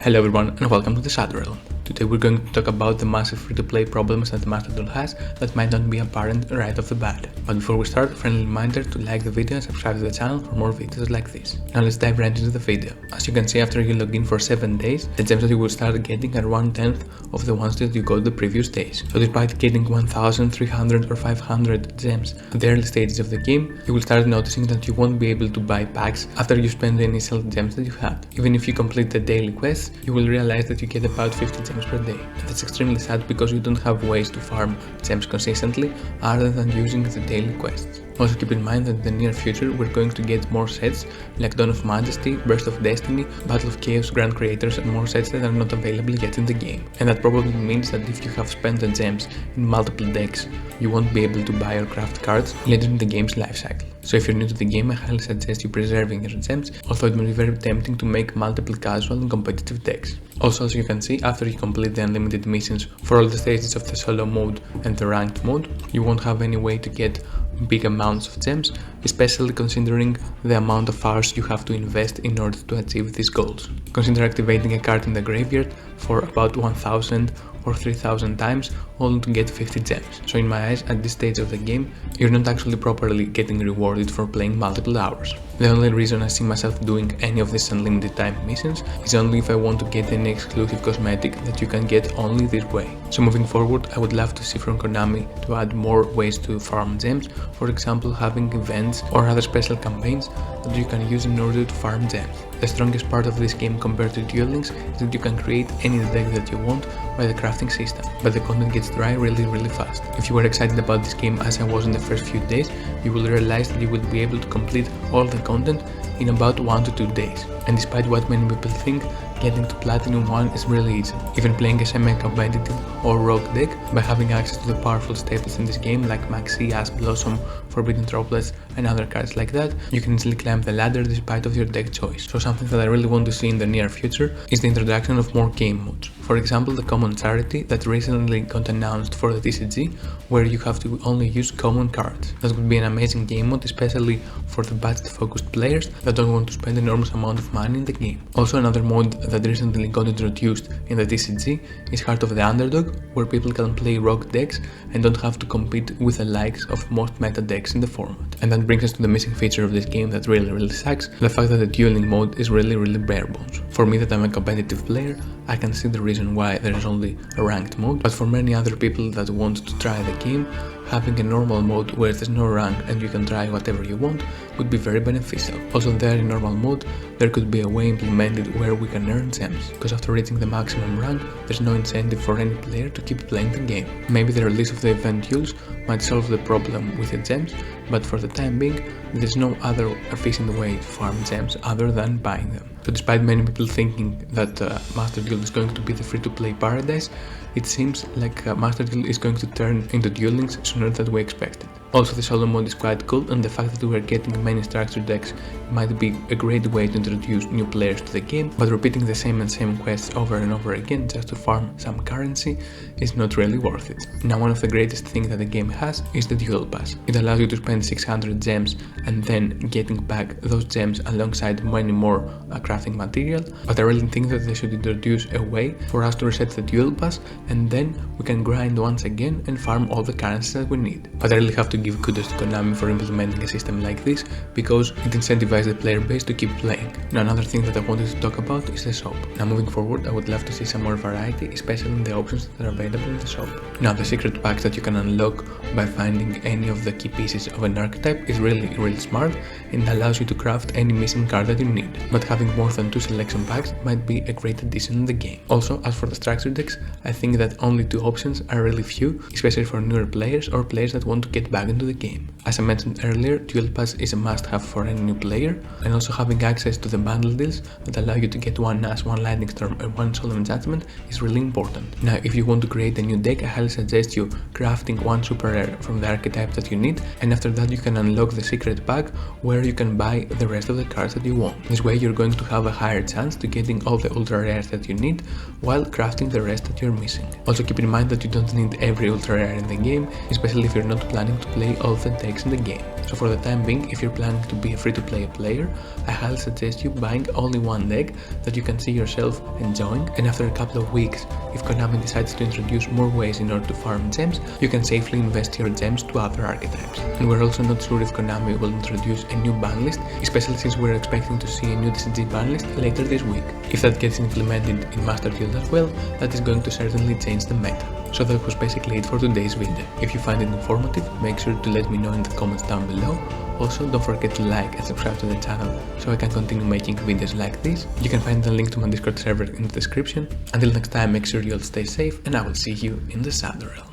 Hello everyone and welcome to the Master Duel. Today we're going to talk about the massive free-to-play problems that the Master Duel has that might not be apparent right off the bat. But before we start, a friendly reminder to like the video and subscribe to the channel for more videos like this. Now let's dive right into the video. As you can see, after you log in for 7 days, the gems that you will start getting are 1/10 of the ones that you got the previous days. So despite getting 1,300 or 500 gems at the early stages of the game, you will start noticing that you won't be able to buy packs after you spend the initial gems that you had. Even if you complete the daily quests, you will realize that you get about 50 gems per day. That's extremely sad because you don't have ways to farm gems consistently other than using the daily quests. Also keep in mind that in the near future we're going to get more sets like Dawn of Majesty, Burst of Destiny, Battle of Chaos, Grand Creators and more sets that are not available yet in the game. And that probably means that if you have spent the gems in multiple decks, you won't be able to buy or craft cards later in the game's lifecycle. So if you're new to the game, I highly suggest you preserving your gems, although it may be very tempting to make multiple casual and competitive decks. Also, as you can see, after you complete the unlimited missions for all the stages of the solo mode and the ranked mode, you won't have any way to get big amounts of gems, especially considering the amount of hours you have to invest in order to achieve these goals. Consider activating a card in the graveyard for about 1,000 or 3,000 times only to get 50 gems. So in my eyes, at this stage of the game, you're not actually properly getting rewarded for playing multiple hours. The only reason I see myself doing any of these unlimited time missions is only if I want to get any exclusive cosmetic that you can get only this way. So moving forward, I would love to see from Konami to add more ways to farm gems, for example having events or other special campaigns that you can use in order to farm gems. The strongest part of this game compared to Dueling is that you can create any deck that you want by the crafting system, but the content gets dry really fast. If you were excited about this game as I was in the first few days, you will realize that you will be able to complete all the content in about 1 to 2 days. And despite what many people think, getting to Platinum 1 is really easy. Even playing a semi-competitive or rogue deck, by having access to the powerful staples in this game like Maxi, Ash Blossom, Forbidden Droplets and other cards like that, you can easily climb the ladder despite of your deck choice. So something that I really want to see in the near future is the introduction of more game modes. For example, the common charity that recently got announced for the TCG, where you have to only use common cards. That would be an amazing game mode, especially for the budget-focused players that don't want to spend an enormous amount of money in the game. Also, another mode that recently got introduced in the TCG is Heart of the Underdog, where people can play rogue decks and don't have to compete with the likes of most meta decks in the format. And that brings us to the missing feature of this game that really sucks, the fact that the dueling mode is really bare bones. For me that I'm a competitive player, I can see the reason why there is only a ranked mode, but for many other people that want to try the game, having a normal mode where there's no rank and you can try whatever you want would be very beneficial. Also there in normal mode, there could be a way implemented where we can earn gems, because after reaching the maximum rank, there's no incentive for any player to keep playing the game. Maybe the release of the event duels might solve the problem with the gems, but for the time being, there's no other efficient way to farm gems other than buying them. So despite many people thinking that Master Duel is going to be the free-to-play paradise, it seems like Master Duel is going to turn into Dueling sooner than we expected. Also the solo mode is quite cool, and the fact that we are getting many structured decks might be a great way to introduce new players to the game, but repeating the same quests over and over again just to farm some currency is not really worth it. Now one of the greatest things that the game has is the Duel Pass. It allows you to spend 600 gems and then getting back those gems alongside many more crafting material, but I really think that they should introduce a way for us to reset the Duel Pass and then we can grind once again and farm all the currencies that we need. But I really have to give kudos to Konami for implementing a system like this, because it incentivizes the player base to keep playing. Now another thing that I wanted to talk about is the shop. Now moving forward, I would love to see some more variety, especially in the options that are available in the shop. Now the secret packs that you can unlock by finding any of the key pieces of an archetype is really smart and allows you to craft any missing card that you need. But having more than 2 selection packs might be a great addition in the game. Also, as for the structure decks, I think that only 2 options are really few, especially for newer players or players that want to get back into the game. As I mentioned earlier, Duel Pass is a must-have for any new player, and also having access to the bundle deals that allow you to get 1 Ash, 1 Lightning Storm and 1 Solemn Judgment is really important. Now if you want to create a new deck, I highly suggest you crafting 1 super rare from the archetype that you need, and after that you can unlock the secret pack where you can buy the rest of the cards that you want. This way you're going to have a higher chance to getting all the ultra rares that you need while crafting the rest that you're missing. Also keep in mind that you don't need every ultra rare in the game, especially if you're not planning to play play all of the decks in the game. So for the time being, if you're planning to be a free-to-play player, I highly suggest you buying only one deck that you can see yourself enjoying, and after a couple of weeks, if Konami decides to introduce more ways in order to farm gems, you can safely invest your gems to other archetypes. And we're also not sure if Konami will introduce a new ban list, especially since we're expecting to see a new TCG ban list later this week. If that gets implemented in Master Duel as well, that is going to certainly change the meta. So that was basically it for today's video. If you find it informative, make sure to let me know in the comments down below. Also, don't forget to like and subscribe to the channel so I can continue making videos like this. You can find the link to my Discord server in the description. Until next time, make sure you all stay safe, and I will see you in the Shadow Realm.